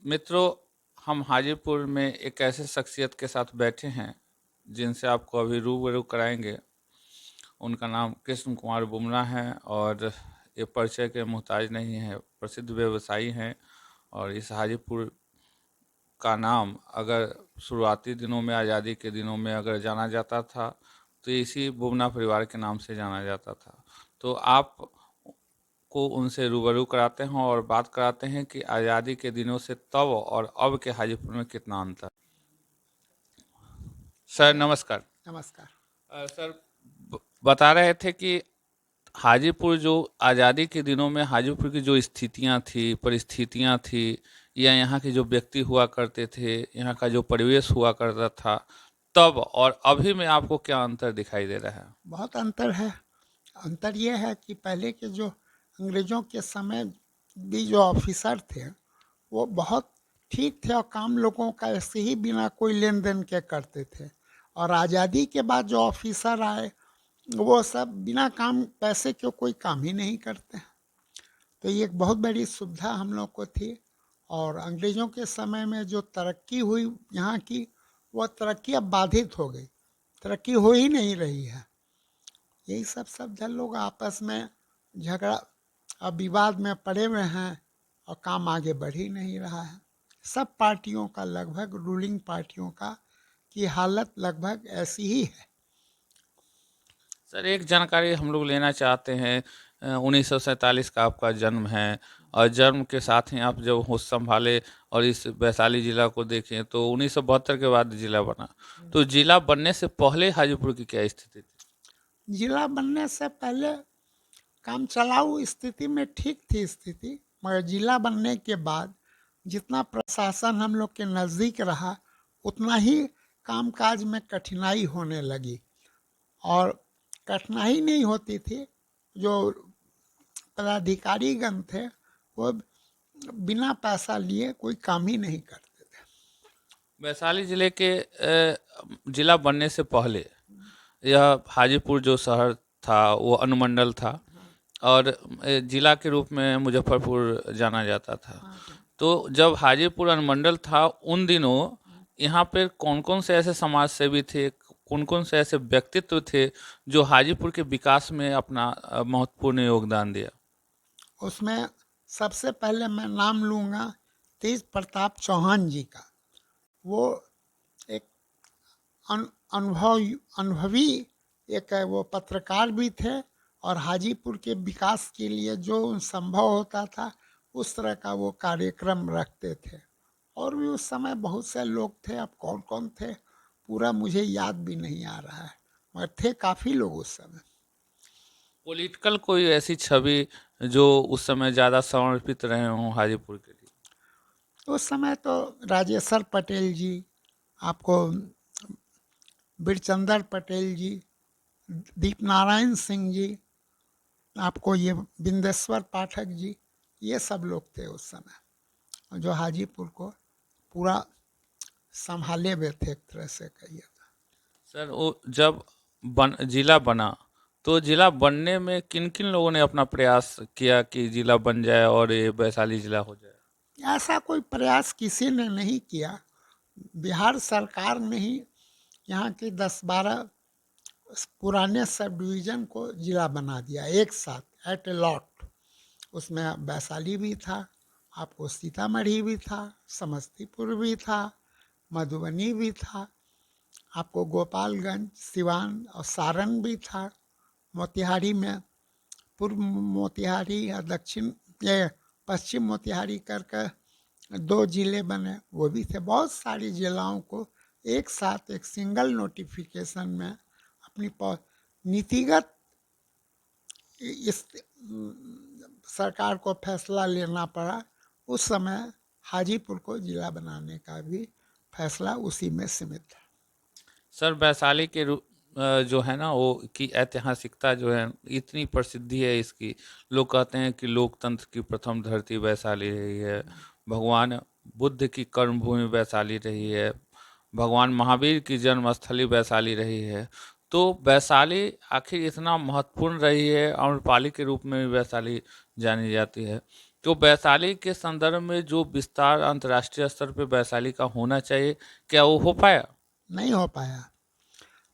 मित्रों, हम हाजीपुर में एक ऐसे शख्सियत के साथ बैठे हैं जिनसे आपको अभी रूबरू कराएंगे। उनका नाम कृष्ण कुमार बुमरा है और ये परिचय के मोहताज नहीं है, प्रसिद्ध व्यवसायी हैं। और इस हाजीपुर का नाम अगर शुरुआती दिनों में, आज़ादी के दिनों में अगर जाना जाता था तो इसी बुमरा परिवार के नाम से जाना जाता था। तो आप को उनसे रूबरू कराते हैं और बात कराते हैं कि आज़ादी के दिनों से तब और अब के हाजीपुर में कितना अंतर। सर नमस्कार। नमस्कार। सर बता रहे थे कि हाजीपुर जो आज़ादी के दिनों में हाजीपुर की जो स्थितियां थी, परिस्थितियां थी, या यहाँ के जो व्यक्ति हुआ करते थे, यहाँ का जो परिवेश हुआ करता था, तब और अभी में आपको क्या अंतर दिखाई दे रहा है? बहुत अंतर है। अंतर ये है कि पहले के जो अंग्रेज़ों के समय भी जो ऑफिसर थे वो बहुत ठीक थे और काम लोगों का ऐसे ही बिना कोई लेन देन के करते थे। और आज़ादी के बाद जो ऑफिसर आए वो सब बिना काम पैसे के कोई काम ही नहीं करते। तो ये एक बहुत बड़ी सुविधा हम लोग को थी। और अंग्रेज़ों के समय में जो तरक्की हुई यहाँ की, वो तरक्की अब बाधित हो गई, तरक्की हो ही नहीं रही है। यही सब जन लोग आपस में झगड़ा और विवाद में पड़े हुए हैं और काम आगे बढ़ ही नहीं रहा है। सब पार्टियों का, लगभग रूलिंग पार्टियों का की हालत लगभग ऐसी ही है। सर एक जानकारी हम लोग लेना चाहते हैं। 1947 का आपका जन्म है और जन्म के साथ ही आप जब होश संभाले और इस वैशाली जिला को देखें तो 1972 के बाद जिला बना। तो जिला बनने से पहले हाजीपुर की क्या स्थिति थी? जिला बनने से पहले काम चलाऊ स्थिति में ठीक थी स्थिति, मगर जिला बनने के बाद जितना प्रशासन हम लोग के नज़दीक रहा उतना ही कामकाज में कठिनाई होने लगी। और कठिनाई नहीं होती थी, जो पदाधिकारीगण थे वो बिना पैसा लिए कोई काम ही नहीं करते थे। वैशाली जिले के जिला बनने से पहले यह हाजीपुर जो शहर था वो अनुमंडल था और जिला के रूप में मुजफ्फरपुर जाना जाता था। तो जब हाजीपुर अनुमंडल था उन दिनों यहाँ पे कौन कौन से ऐसे समाज सेवी थे, कौन कौन से ऐसे व्यक्तित्व थे जो हाजीपुर के विकास में अपना महत्वपूर्ण योगदान दिया? उसमें सबसे पहले मैं नाम लूँगा तेज प्रताप चौहान जी का। वो एक अनुभवी एक है, वो पत्रकार भी थे और हाजीपुर के विकास के लिए जो संभव होता था उस तरह का वो कार्यक्रम रखते थे। और भी उस समय बहुत से लोग थे, अब कौन कौन थे पूरा मुझे याद भी नहीं आ रहा है, मगर थे काफ़ी लोग उस समय। पॉलिटिकल कोई ऐसी छवि जो उस समय ज़्यादा समर्पित रहे हों हाजीपुर के लिए? उस समय तो राजेश्वर पटेल जी, आपको बिरचंदर पटेल जी, दीप नारायण सिंह जी, आपको ये बिंदेश्वर पाठक जी, ये सब लोग थे उस समय जो हाजीपुर को पूरा संभाले हुए थे, एक तरह से कहिए तो। सर वो जब जिला बना तो जिला बनने में किन किन लोगों ने अपना प्रयास किया कि जिला बन जाए और ये वैशाली जिला हो जाए? ऐसा कोई प्रयास किसी ने नहीं किया। बिहार सरकार ने ही यहाँ की 10-12 पुराने सब डिवीज़न को जिला बना दिया एक साथ, एट ए लॉट। उसमें वैशाली भी था, आपको सीतामढ़ी भी था, समस्तीपुर भी था, मधुबनी भी था, आपको गोपालगंज, सिवान और सारण भी था। मोतिहारी में पूर्व मोतिहारी या दक्षिण ये पश्चिम मोतिहारी कर 2 जिले बने, वो भी थे। बहुत सारी जिलाओं को एक साथ एक सिंगल नोटिफिकेशन में अपनी नीतिगत इस सरकार को फैसला लेना पड़ा। उस समय हाजीपुर को जिला बनाने का भी फैसला उसी में सीमित था। सर वैशाली के जो है ना वो की ऐतिहासिकता जो है इतनी प्रसिद्धि है इसकी। लोग कहते हैं कि लोकतंत्र की प्रथम धरती वैशाली रही है, भगवान बुद्ध की कर्मभूमि वैशाली रही है, भगवान महावीर की जन्मस्थली वैशाली रही है। तो वैशाली आखिर इतना महत्वपूर्ण रही है, आम्रपाली के रूप में भी वैशाली जानी जाती है। तो वैशाली के संदर्भ में जो विस्तार अंतर्राष्ट्रीय स्तर पे वैशाली का होना चाहिए, क्या वो हो पाया? नहीं हो पाया,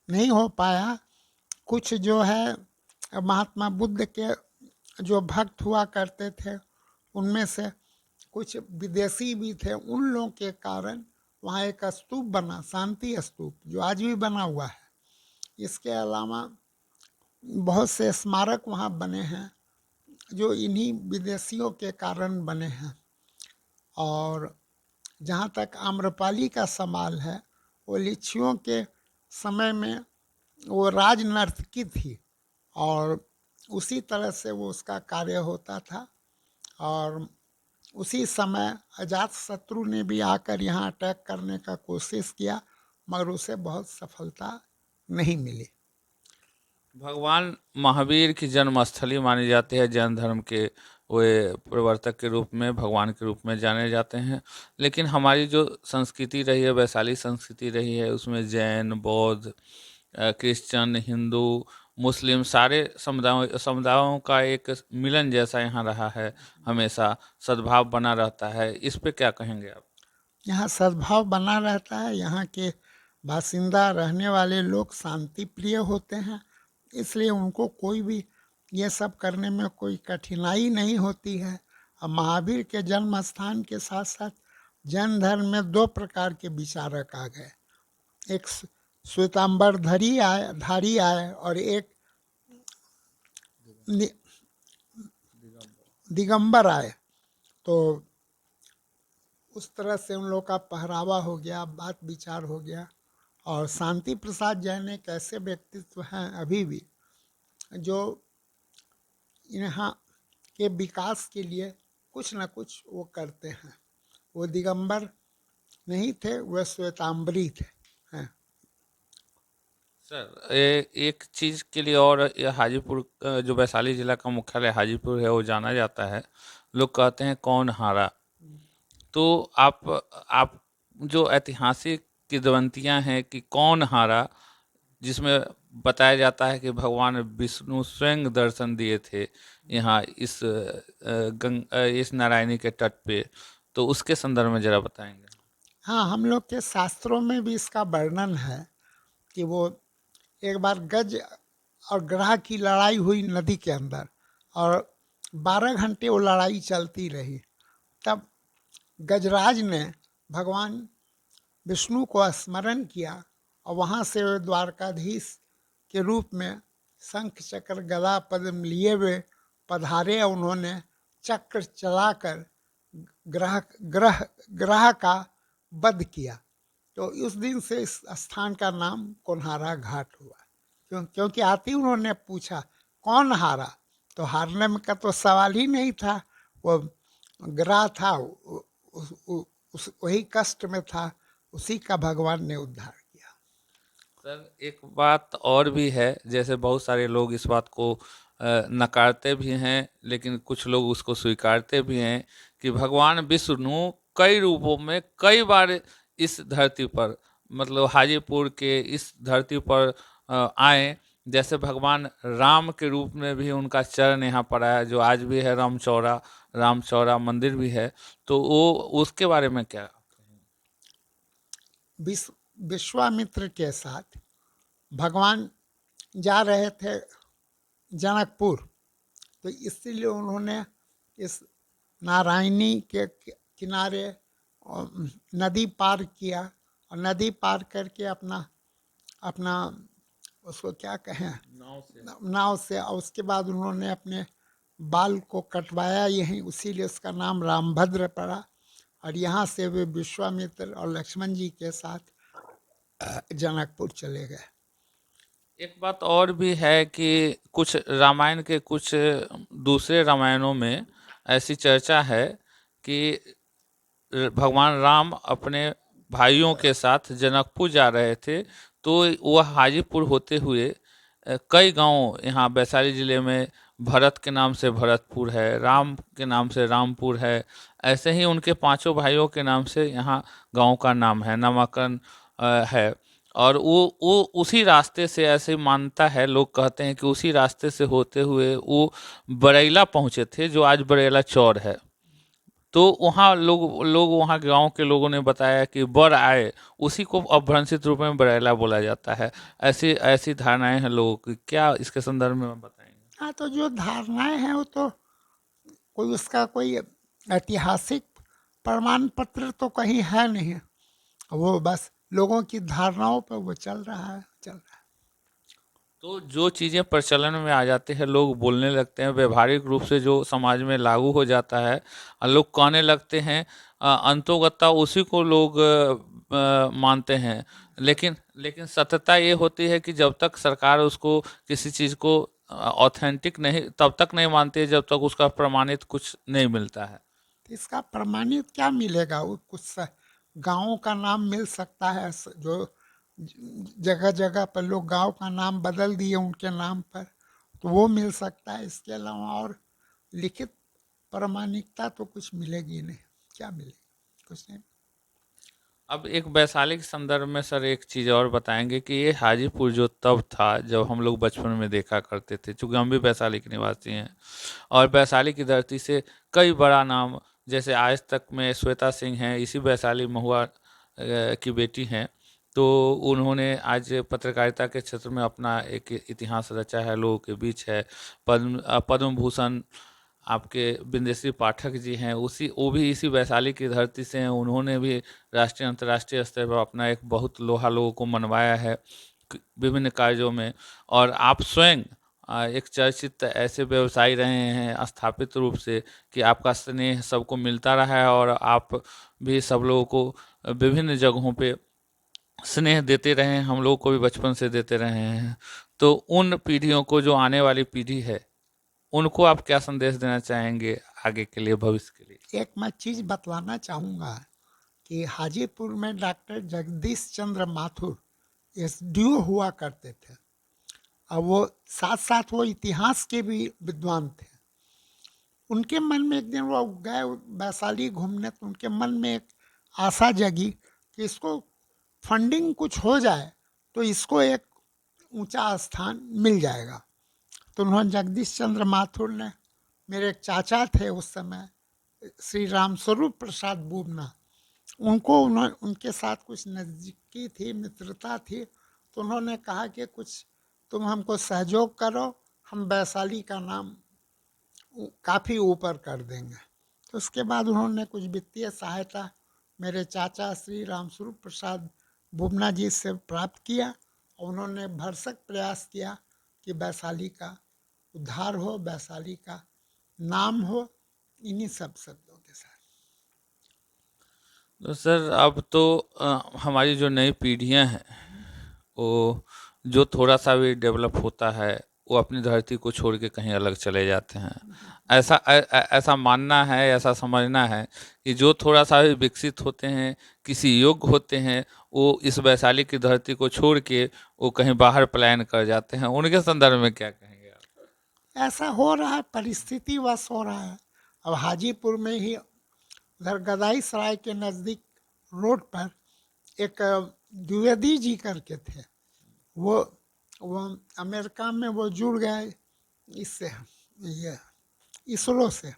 नहीं हो पाया। कुछ जो है महात्मा बुद्ध के जो भक्त हुआ करते थे, उनमें से कुछ विदेशी भी थे, उन लोगों के कारण वहाँ एक स्तूप बना, शांति स्तूप, जो आज भी बना हुआ है। इसके अलावा बहुत से स्मारक वहाँ बने हैं जो इन्हीं विदेशियों के कारण बने हैं। और जहाँ तक आम्रपाली का सवाल है, वो लिच्छियों के समय में वो राज नर्तकी थी और उसी तरह से वो उसका कार्य होता था। और उसी समय अजात शत्रु ने भी आकर यहाँ अटैक करने का कोशिश किया, मगर उसे बहुत सफलता नहीं मिली। भगवान महावीर की जन्मस्थली मानी जाती है, जैन धर्म के वे प्रवर्तक के रूप में, भगवान के रूप में जाने जाते हैं। लेकिन हमारी जो संस्कृति रही है, वैशाली संस्कृति रही है, उसमें जैन, बौद्ध, क्रिश्चियन, हिंदू, मुस्लिम सारे समुदायों का एक मिलन जैसा यहाँ रहा है, हमेशा सद्भाव बना रहता है। इस पे क्या कहेंगे आप? यहाँ सद्भाव बना रहता है, यहाँ के बासिंदा रहने वाले लोग शांति प्रिय होते हैं, इसलिए उनको कोई भी ये सब करने में कोई कठिनाई नहीं होती है। और महावीर के जन्म स्थान के साथ साथ जैन धर्म में दो प्रकार के विचारक आ गए, एक श्वेतांबर धारी आए और एक दिगंबर आए। तो उस तरह से उन लोग का पहरावा हो गया, बात विचार हो गया। और शांति प्रसाद जैन एक ऐसे व्यक्तित्व हैं अभी भी जो यहाँ के विकास के लिए कुछ न कुछ वो करते हैं। वो दिगंबर नहीं थे, वह श्वेतांबरी थे। हैं। सर, एक चीज़ के लिए और, ये हाजीपुर जो वैशाली जिला का मुख्यालय हाजीपुर है, वो जाना जाता है। लोग कहते हैं कौन हारा। तो आप जो ऐतिहासिक किंवदंतियां हैं कि कौन हारा, जिसमें बताया जाता है कि भगवान विष्णु स्वयं दर्शन दिए थे यहाँ इस नारायणी के तट पे, तो उसके संदर्भ में जरा बताएंगे? हाँ, हम लोग के शास्त्रों में भी इसका वर्णन है कि वो एक बार गज और ग्रह की लड़ाई हुई नदी के अंदर, और 12 घंटे वो लड़ाई चलती रही। तब गजराज ने भगवान विष्णु को स्मरण किया और वहाँ से वे द्वारकाधीश के रूप में शंख चक्र गदा पद्म लिए हुए पधारे। उन्होंने चक्र चलाकर ग्रह ग्रह ग्रह का वध किया। तो उस दिन से इस स्थान का नाम कोन्हारा घाट हुआ। क्योंकि आते ही उन्होंने पूछा कौन हारा, तो हारने में का तो सवाल ही नहीं था। वो ग्रह था, वही कष्ट में था, उसी का भगवान ने उद्धार किया। सर, एक बात और भी है, जैसे बहुत सारे लोग इस बात को नकारते भी हैं, लेकिन कुछ लोग उसको स्वीकारते भी हैं कि भगवान विष्णु कई रूपों में कई बार इस धरती पर, मतलब हाजीपुर के इस धरती पर आए। जैसे भगवान राम के रूप में भी उनका चरण यहाँ पर आया, जो आज भी है, रामचौरा मंदिर भी है। तो वो उसके बारे में क्या? विश्वामित्र के साथ भगवान जा रहे थे जनकपुर, तो इसीलिए उन्होंने इस नारायणी के किनारे नदी पार किया, और नदी पार करके अपना अपना उसको क्या कहें, नाव से, और उसके बाद उन्होंने अपने बाल को कटवाया यहीं, उसीलिए उसका नाम रामभद्र पड़ा। और यहाँ से वे विश्वामित्र और लक्ष्मण जी के साथ जनकपुर चले गए। एक बात और भी है कि कुछ रामायण के कुछ दूसरे रामायणों में ऐसी चर्चा है कि भगवान राम अपने भाइयों के साथ जनकपुर जा रहे थे, तो वह हाजीपुर होते हुए कई गांव यहाँ वैशाली जिले में, भरत के नाम से भरतपुर है, राम के नाम से रामपुर है, ऐसे ही उनके पांचों भाइयों के नाम से यहाँ गांव का नाम है, नामाकरण है। और वो उसी रास्ते से, ऐसे मानता है, लोग कहते हैं कि उसी रास्ते से होते हुए वो बरैला पहुँचे थे, जो आज बरैला चौर है। तो वहाँ लोग लोग वहाँ गांव के लोगों ने बताया कि बर आए, उसी को अपभ्रंशित रूप में बरेला बोला जाता है। ऐसी ऐसी धारणाएं हैं लोगों की, क्या इसके संदर्भ में बताएंगे? हाँ, तो जो धारणाएं हैं वो तो कोई उसका कोई ऐतिहासिक प्रमाण पत्र तो कहीं है नहीं, वो बस लोगों की धारणाओं पर वो चल रहा है। तो जो चीज़ें प्रचलन में आ जाती है, लोग बोलने लगते हैं, व्यवहारिक रूप से जो समाज में लागू हो जाता है, लोग कहने लगते हैं, अंतोगत्ता उसी को लोग मानते हैं। लेकिन लेकिन सत्यता ये होती है कि जब तक सरकार उसको किसी चीज़ को ऑथेंटिक नहीं, तब तक नहीं मानती है जब तक उसका प्रमाणित कुछ नहीं मिलता है। तो इसका प्रमाणित क्या मिलेगा? वो कुछ गाँवों का नाम मिल सकता है, जो जगह जगह पर लोग गांव का नाम बदल दिए उनके नाम पर, तो वो मिल सकता है। इसके अलावा और लिखित प्रामाणिकता तो कुछ मिलेगी नहीं। क्या मिलेगी? कुछ नहीं। अब एक वैशाली के संदर्भ में सर एक चीज़ और बताएंगे कि ये हाजीपुर जो तब था जब हम लोग बचपन में देखा करते थे, चूँकि हम भी वैशाली के निवासी हैं, और वैशाली की धरती से कई बड़ा नाम, जैसे आज तक में श्वेता सिंह हैं, इसी वैशाली महुआ की बेटी हैं। तो उन्होंने आज पत्रकारिता के क्षेत्र में अपना एक इतिहास रचा है, लोगों के बीच है। पद्म भूषण आपके बिंदेश्वरी पाठक जी हैं, उसी वो भी इसी वैशाली की धरती से हैं। उन्होंने भी राष्ट्रीय अंतर्राष्ट्रीय स्तर पर अपना एक बहुत लोहा लोगों को मनवाया है विभिन्न कार्यों में। और आप स्वयं एक चर्चित ऐसे व्यवसायी रहे हैं स्थापित रूप से कि आपका स्नेह सबको मिलता रहा है, और आप भी सब लोगों को विभिन्न जगहों पे स्नेह देते रहे हैं, हम लोग को भी बचपन से देते रहे हैं। तो उन पीढ़ियों को, जो आने वाली पीढ़ी है, उनको आप क्या संदेश देना चाहेंगे आगे के लिए, भविष्य के लिए? एक मैं चीज़ बतलाना चाहूँगा कि हाजीपुर में डॉक्टर जगदीश चंद्र माथुर एसडीओ हुआ करते थे, और वो साथ साथ वो इतिहास के भी विद्वान थे। उनके मन में एक दिन वो गए वैशाली घूमने, तो उनके मन में एक आशा जगी कि इसको फंडिंग कुछ हो जाए तो इसको एक ऊंचा स्थान मिल जाएगा। तो उन्होंने जगदीश चंद्र माथुर ने, मेरे एक चाचा थे उस समय, श्री रामस्वरूप प्रसाद बुबना, उनको उन्होंने, उनके साथ कुछ नज़दीकी थी, मित्रता थी। तो उन्होंने कहा कि कुछ तुम हमको सहयोग करो, हम वैशाली का नाम काफ़ी ऊपर कर देंगे। तो उसके बाद उन्होंने कुछ वित्तीय सहायता मेरे चाचा श्री रामस्वरूप प्रसाद बुबना जी से प्राप्त किया, और उन्होंने भरसक प्रयास किया कि वैशाली का उद्धार हो, वैशाली का नाम हो, इन्हीं सब शब्दों के साथ। तो सर अब तो हमारी जो नई पीढ़ियां हैं, वो जो थोड़ा सा भी डेवलप होता है, वो अपनी धरती को छोड़ के कहीं अलग चले जाते हैं। ऐसा मानना है, ऐसा समझना है कि जो थोड़ा सा भी विकसित होते हैं, किसी योग्य होते हैं, वो इस वैशाली की धरती को छोड़ के वो कहीं बाहर पलायन कर जाते हैं। उनके संदर्भ में क्या कहेंगे आप? ऐसा हो रहा है, परिस्थिति वश हो रहा है। अब हाजीपुर में ही उधर गदाई सराय के नज़दीक रोड पर एक द्विवेदी जी करके थे, वो वो अमेरिका में वो जुड़ गए इससे, ये इसरो से,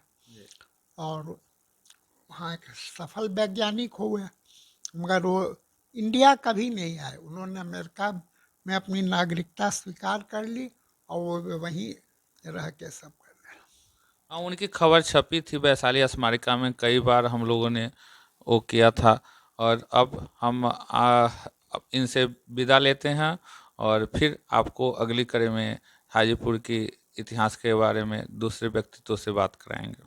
और वहाँ एक सफल वैज्ञानिक हुए, मगर वो इंडिया कभी नहीं आए। उन्होंने अमेरिका में अपनी नागरिकता स्वीकार कर ली, और वो वहीं रह के सब कर रहे हैं। हाँ, उनकी खबर छपी थी वैशाली स्मारिका में, कई बार हम लोगों ने वो किया था। और अब हम अब इनसे विदा लेते हैं, और फिर आपको अगली कड़ी में हाजीपुर की इतिहास के बारे में दूसरे व्यक्तित्व से बात कराएंगे।